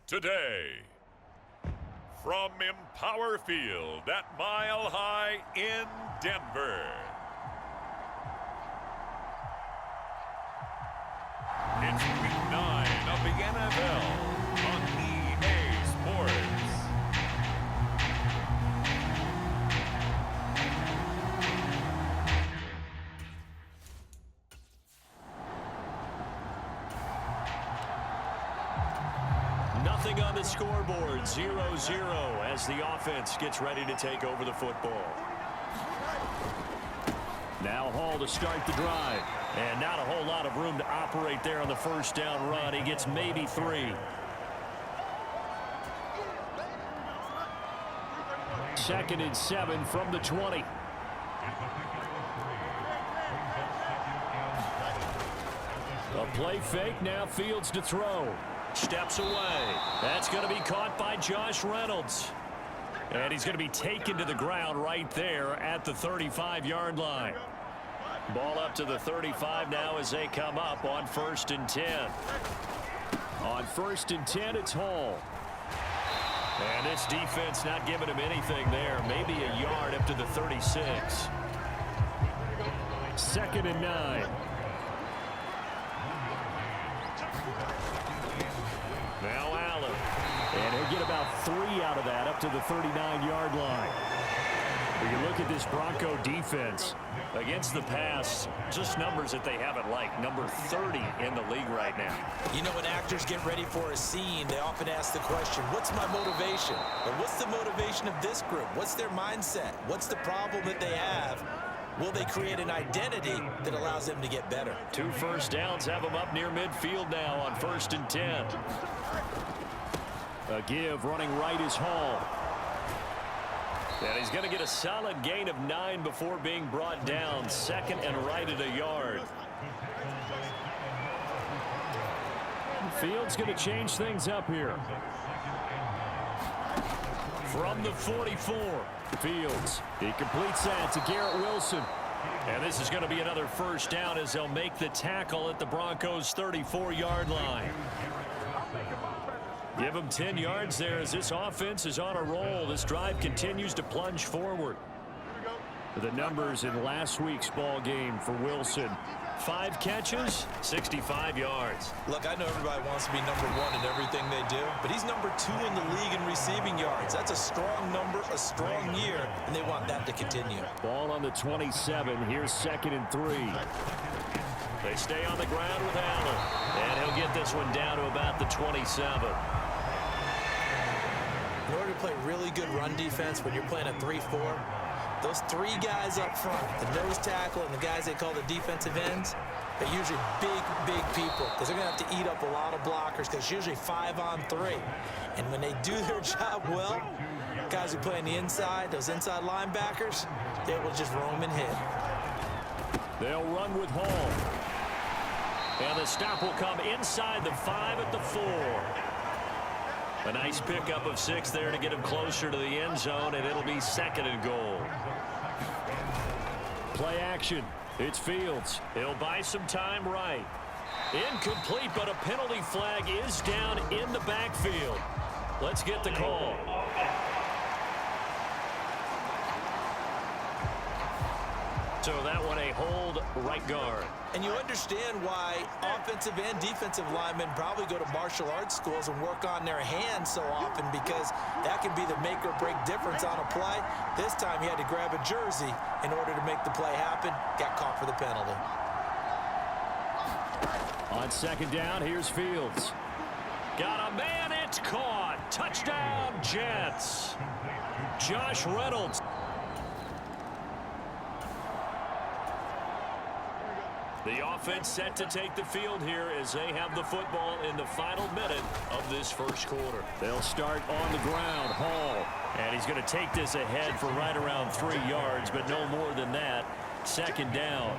today. From Empower Field at Mile High in Denver. It's Week 9 of the NFL on EA Sports. Nothing on the scoreboard, 0-0 as the offense gets ready to take over the football. Now Hall to start the drive. And not a whole lot of room to operate there on the first down run. He gets maybe 3. Second and 7 from the 20. A play fake, now Fields to throw. Steps away. That's going to be caught by Josh Reynolds. And he's going to be taken to the ground right there at the 35-yard line. Ball up to the 35 now as they come up on 1st and 10. On 1st and 10, it's Hall. And this defense not giving him anything there. Maybe a yard up to the 36. 2nd and 9. Now Allen. And he'll get about 3 out of that up to the 39-yard line. When you look at this Bronco defense, against the pass, just numbers that they haven't liked. Number 30 in the league right now. You know, when actors get ready for a scene, they often ask the question, what's my motivation? Or what's the motivation of this group? What's their mindset? What's the problem that they have? Will they create an identity that allows them to get better? 2 first downs have them up near midfield now on 1st and 10. A give running right is Hall. And he's going to get a solid gain of 9 before being brought down. 2nd and right at a yard. Fields going to change things up here. From the 44, Fields. He completes that to Garrett Wilson. And this is going to be another first down as they'll make the tackle at the Broncos' 34-yard line. Give them 10 yards there as this offense is on a roll. This drive continues to plunge forward. The numbers in last week's ball game for Wilson. 5 catches, 65 yards. Look, I know everybody wants to be number 1 in everything they do, but he's number 2 in the league in receiving yards. That's a strong number, a strong year, and they want that to continue. Ball on the 27. Here's 2nd and 3. They stay on the ground with Allen, and he'll get this one down to about the 27. In order to play really good run defense when you're playing a 3-4, those 3 guys up front, the nose tackle and the guys they call the defensive ends, they're usually big people because they're going to have to eat up a lot of blockers because it's usually 5 on 3. And when they do their job well, guys who play on the inside, those inside linebackers, they will just roam and hit. They'll run with Hall. And the stop will come inside the 5 at the 4. A nice pickup of 6 there to get him closer to the end zone, and it'll be 2nd and goal. Play action. It's Fields. He'll buy some time right. Incomplete, but a penalty flag is down in the backfield. Let's get the call. So that one a hold right guard. And you understand why offensive and defensive linemen probably go to martial arts schools and work on their hands so often, because that can be the make or break difference on a play. This time he had to grab a jersey in order to make the play happen. Got caught for the penalty. On 2nd down, here's Fields. Got a man, it's caught. Touchdown, Jets. Josh Reynolds. The offense set to take the field here as they have the football in the final minute of this first quarter. They'll start on the ground. Hall. And he's going to take this ahead for right around 3 yards, but no more than that. 2nd down.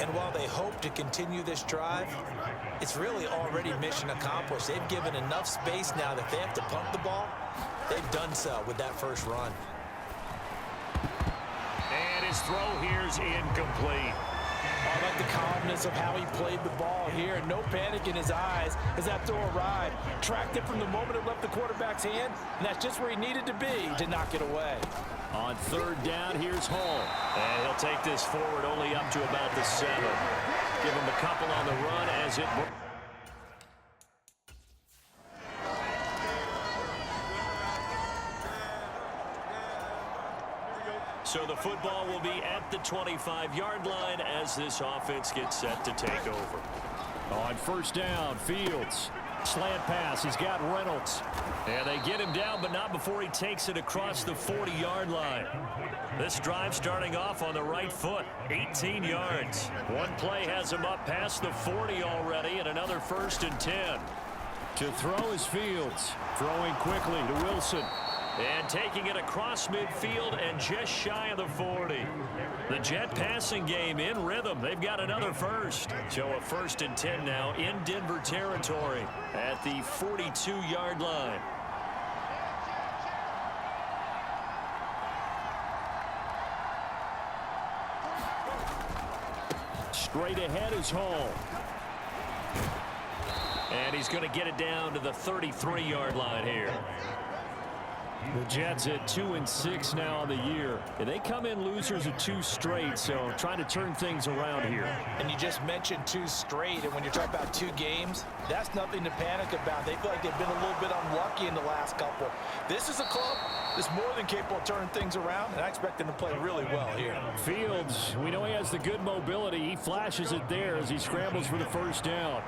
And while they hope to continue this drive, it's really already mission accomplished. They've given enough space now that they have to punt the ball. They've done so with that first run. And his throw here's incomplete. I like the calmness of how he played the ball here. No panic in his eyes as that throw arrived. Tracked it from the moment it left the quarterback's hand, and that's just where he needed to be to knock it away. On third down, here's Hall. And he'll take this forward only up to about the 7. Give him a couple on the run as it... So the football will be at the 25-yard line as this offense gets set to take over. On first down, Fields. Slant pass. He's got Reynolds. And they get him down, but not before he takes it across the 40-yard line. This drive starting off on the right foot. 18 yards. One play has him up past the 40 already, and another 1st and 10. To throw is Fields. Throwing quickly to Wilson. And taking it across midfield and just shy of the 40. The Jet passing game in rhythm. They've got another first. So a 1st and 10 now in Denver territory at the 42-yard line. Straight ahead is Hall. And he's going to get it down to the 33-yard line here. The Jets at 2-6 now on the year. And they come in losers of 2 straight, so trying to turn things around here. And you just mentioned 2 straight, and when you're talking about 2 games, that's nothing to panic about. They feel like they've been a little bit unlucky in the last couple. This is a club that's more than capable of turning things around, and I expect them to play really well here. Fields, we know he has the good mobility. He flashes it there as he scrambles for the first down.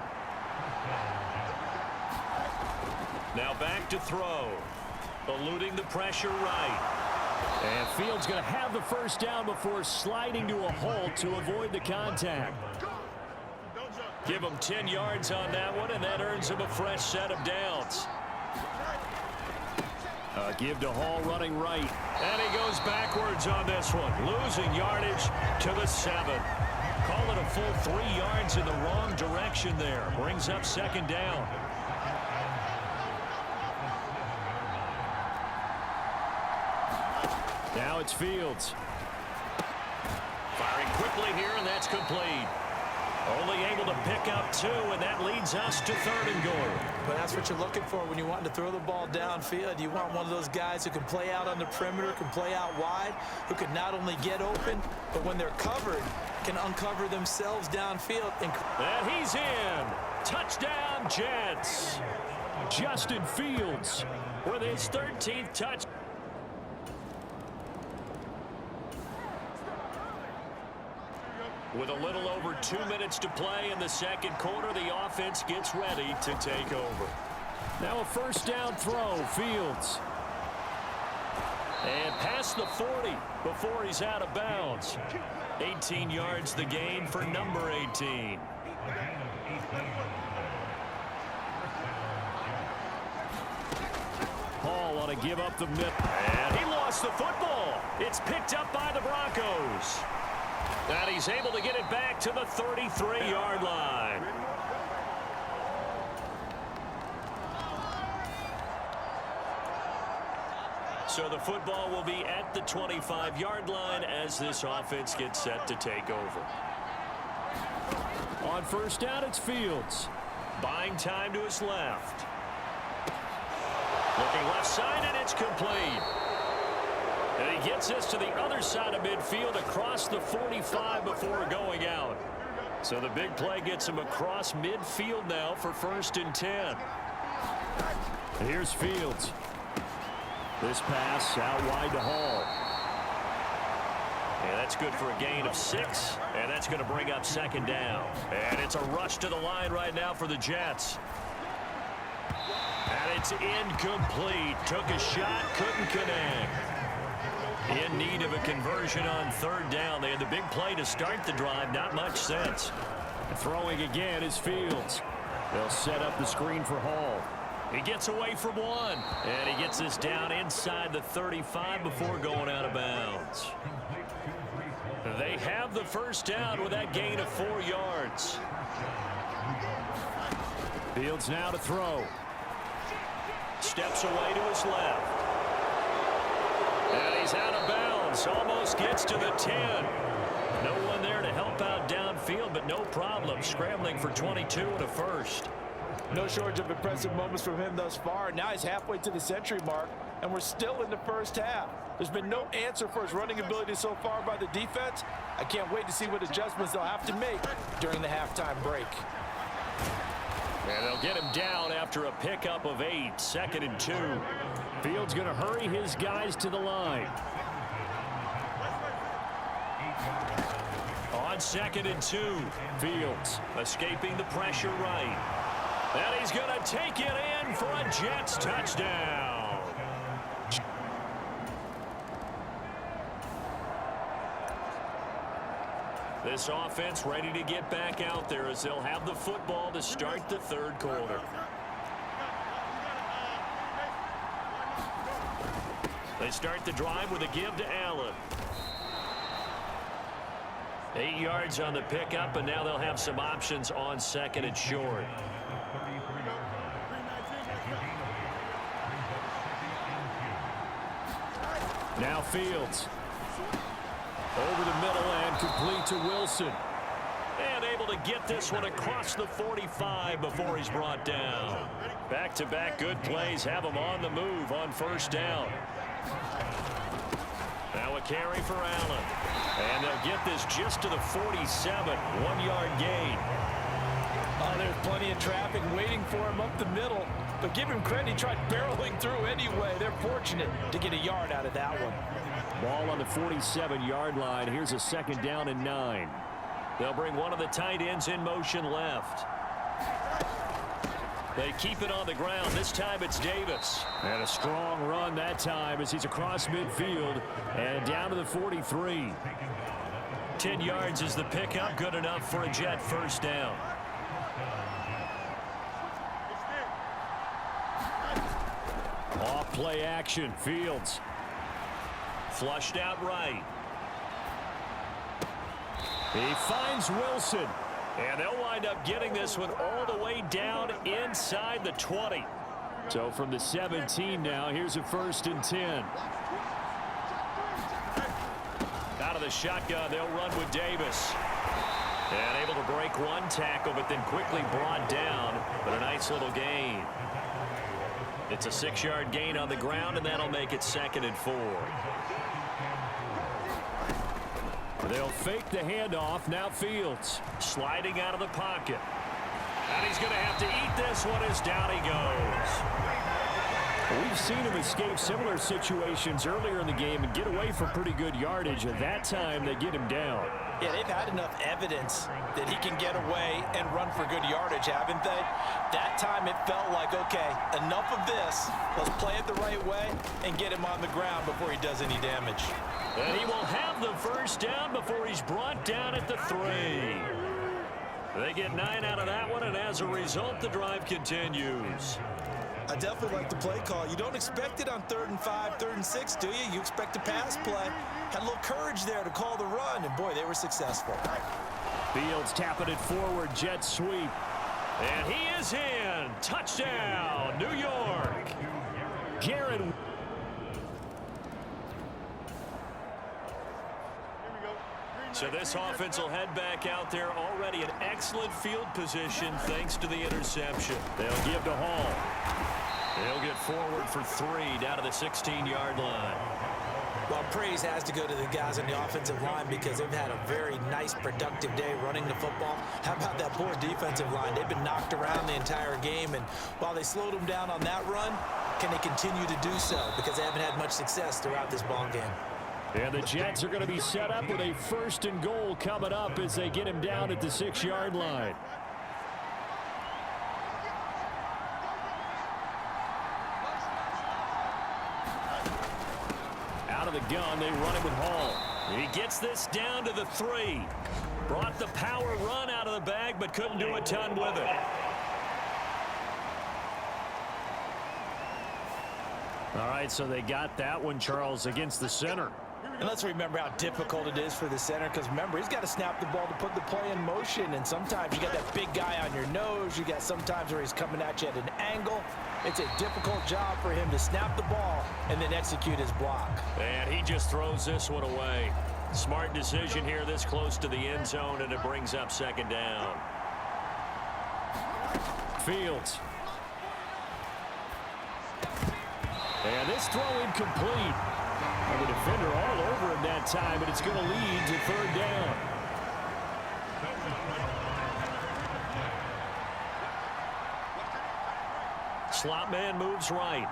Now back to throw. Eluding the pressure right. And Fields going to have the first down before sliding to a halt to avoid the contact. Give him 10 yards on that one, and that earns him a fresh set of downs. Give to Hall running right. And he goes backwards on this one. Losing yardage to the 7. Call it a full 3 yards in the wrong direction there. Brings up 2nd down. Now it's Fields. Firing quickly here, and that's complete. Only able to pick up 2, and that leads us to 3rd and goal. But that's what you're looking for when you're wanting to throw the ball downfield. You want one of those guys who can play out on the perimeter, can play out wide, who can not only get open, but when they're covered, can uncover themselves downfield. And he's in. Touchdown, Jets. Justin Fields with his 13th touch. With a little over 2 minutes to play in the second quarter, the offense gets ready to take over. Now a first down throw, Fields. And past the 40 before he's out of bounds. 18 yards the gain for number 18. Hall on a give up the mid. And he lost the football. It's picked up by the Broncos. And he's able to get it back to the 33-yard line. So the football will be at the 25-yard line as this offense gets set to take over. On first down, it's Fields. Buying time to his left. Looking left side, and it's complete. And he gets this to the other side of midfield across the 45 before going out. So the big play gets him across midfield now for 1st and 10. And here's Fields. This pass out wide to Hall. And that's good for a gain of 6. And that's going to bring up 2nd down. And it's a rush to the line right now for the Jets. And it's incomplete. Took a shot, couldn't connect. In need of a conversion on 3rd down. They had the big play to start the drive. Not much sense. Throwing again is Fields. They'll set up the screen for Hall. He gets away from one. And he gets this down inside the 35 before going out of bounds. They have the first down with that gain of 4 yards. Fields now to throw. Steps away to his left. And he's out of bounds. Almost gets to the 10. No one there to help out downfield. field, but no problem scrambling for 22 and a first. No shortage of impressive moments from him thus far. Now he's halfway to the century mark, and we're still in the first half. There's been no answer for his running ability so far by the defense. I can't wait to see what adjustments they'll have to make during the halftime break. And they'll get him down after a pickup of 8, 2nd and 2. Fields going to hurry his guys to the line. On 2nd and 2, Fields escaping the pressure right. And he's going to take it in for a Jets touchdown. This offense ready to get back out there as they'll have the football to start the third quarter. They start the drive with a give to Allen. 8 yards on the pickup, and now they'll have some options on 2nd and short. Now Fields. Over the middle and complete to Wilson. And able to get this one across the 45 before he's brought down. Back-to-back good plays have him on the move on first down. Now a carry for Allen. And they'll get this just to the 47, 1-yard gain. Oh, there's plenty of traffic waiting for him up the middle. But give him credit, he tried barreling through anyway. They're fortunate to get a yard out of that one. Ball on the 47-yard line. Here's a 2nd down and 9. They'll bring one of the tight ends in motion left. They keep it on the ground. This time it's Davis. And a strong run that time as he's across midfield and down to the 43. 10 yards is the pickup. Good enough for a Jet first down. Off play action. Fields. Flushed out right. He finds Wilson. And they'll wind up getting this one all the way down inside the 20. So from the 17 now, here's a 1st and 10. Out of the shotgun, they'll run with Davis. And able to break one tackle, but then quickly brought down. But a nice little gain. It's a 6-yard gain on the ground, and that'll make it 2nd and 4. They'll fake the handoff. Now Fields sliding out of the pocket. And he's going to have to eat this one as down he goes. We've seen him escape similar situations earlier in the game and get away for pretty good yardage. At that time, they get him down. Yeah, they've had enough evidence that he can get away and run for good yardage, haven't they? That time it felt like, okay, enough of this. Let's play it the right way and get him on the ground before he does any damage. And he will have the first down before he's brought down at the 3. They get 9 out of that one, and as a result, the drive continues. I definitely like the play call. You don't expect it on 3rd and 5, 3rd and 6, do you? You expect a pass play. Had a little courage there to call the run, and boy, they were successful. Fields tapping it forward, jet sweep. And he is in. Touchdown, New York. Garrett. So this offense will head back out there, already in excellent field position thanks to the interception. They'll give to Hall. They'll get forward for 3 down to the 16-yard line. Well, praise has to go to the guys on the offensive line because they've had a very nice, productive day running the football. How about that poor defensive line? They've been knocked around the entire game, and while they slowed them down on that run, can they continue to do so? Because they haven't had much success throughout this ball game. And the Jets are going to be set up with a 1st and goal coming up as they get him down at the 6-yard line. Out of the gun, they run it with Hall. He gets this down to the 3. Brought the power run out of the bag, but couldn't do a ton with it. All right, so they got that one, Charles, against the center. And let's remember how difficult it is for the center, because remember, he's got to snap the ball to put the play in motion, and sometimes you got that big guy on your nose. You got sometimes where he's coming at you at an angle. It's a difficult job for him to snap the ball and then execute his block. And he just throws this one away. Smart decision here this close to the end zone, and it brings up second down. Fields. And this throw incomplete. And the defender all over him that time, but it's going to lead to third down. Slot man moves right.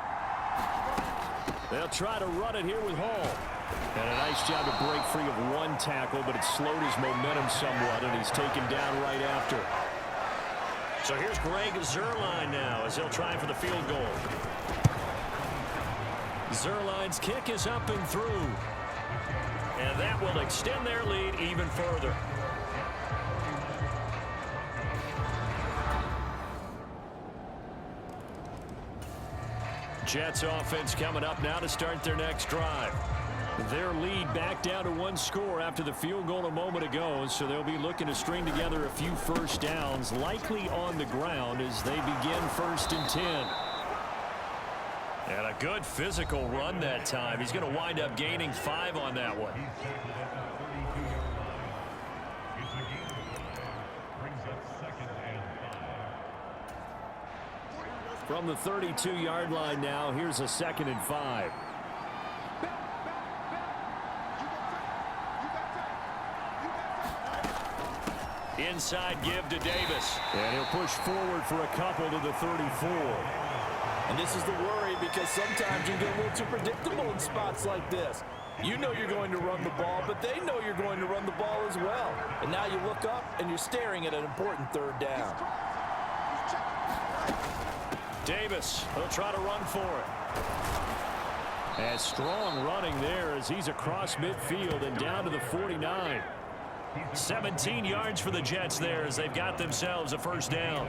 They'll try to run it here with Hall. And a nice job to break free of one tackle, but it slowed his momentum somewhat, and he's taken down right after. So here's Greg Zuerlein now as he'll try for the field goal. Zuerlein's kick is up and through. And that will extend their lead even further. Jets offense coming up now to start their next drive. Their lead back down to one score after the field goal a moment ago, so they'll be looking to string together a few first downs, likely on the ground as they begin 1st and 10. And a good physical run that time. He's going to wind up gaining 5 on that one. From the 32-yard line now, here's a 2nd and 5. Inside give to Davis. And he'll push forward for a couple to the 34. And this is the worry because sometimes you get a little too predictable in spots like this. You know you're going to run the ball, but they know you're going to run the ball as well. And now you look up and you're staring at an important third down. Davis, he'll try to run for it. And strong running there as he's across midfield and down to the 49. 17 yards for the Jets there as they've got themselves a first down.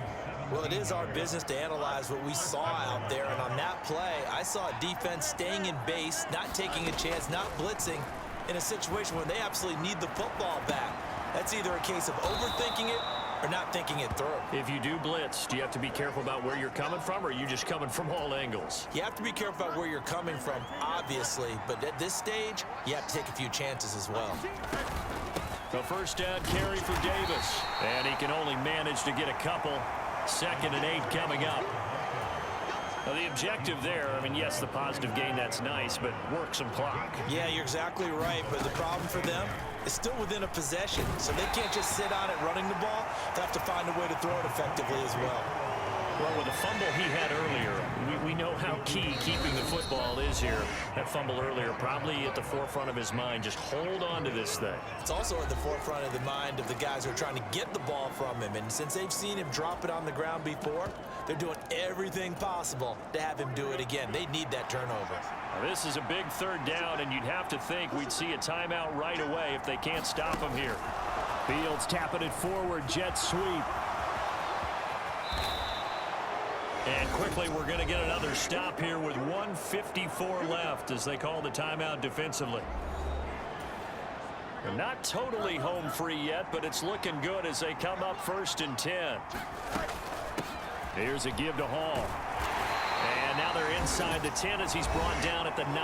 Well, it is our business to analyze what we saw out there, and on that play, I saw a defense staying in base, not taking a chance, not blitzing in a situation where they absolutely need the football back. That's either a case of overthinking it or not thinking it through. If you do blitz, do you have to be careful about where you're coming from, or are you just coming from all angles? You have to be careful about where you're coming from, obviously, but at this stage, you have to take a few chances as well. The first down carry for Davis, and he can only manage to get a couple. 2nd and 8 coming up. Now the objective there, I mean, yes, the positive gain, that's nice, but work some clock. Yeah, you're exactly right, but the problem for them is still within a possession, so they can't just sit on it running the ball. They have to find a way to throw it effectively as well. Well, with the fumble he had earlier, we know how key keeping the football is here. That fumble earlier probably at the forefront of his mind. Just hold on to this thing. It's also at the forefront of the mind of the guys who are trying to get the ball from him. And since they've seen him drop it on the ground before, they're doing everything possible to have him do it again. They need that turnover. Now, this is a big third down, and you'd have to think we'd see a timeout right away if they can't stop him here. Fields tapping it forward. Jets sweep. And quickly, we're going to get another stop here with 1:54 left as they call the timeout defensively. They're not totally home free yet, but it's looking good as they come up 1st and 10. Here's a give to Hall. And now they're inside the 10 as he's brought down at the 9.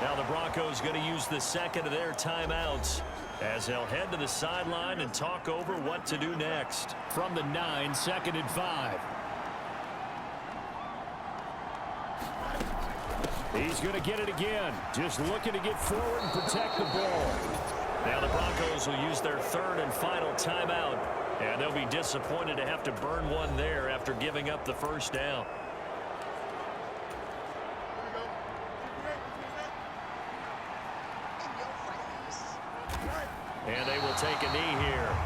Now the Broncos going to use the 2nd of their timeouts as they'll head to the sideline and talk over what to do next. From the 9, 2nd and 5. He's going to get it again. Just looking to get forward and protect the ball. Now the Broncos will use their 3rd and final timeout. And they'll be disappointed to have to burn one there after giving up the first down. And they will take a knee here.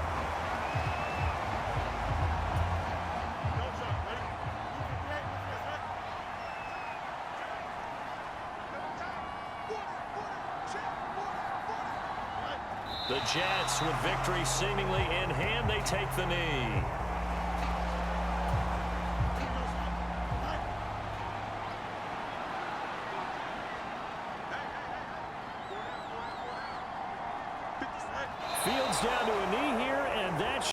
The Jets, with victory seemingly in hand, they take the knee. Fields down to a knee here, and that's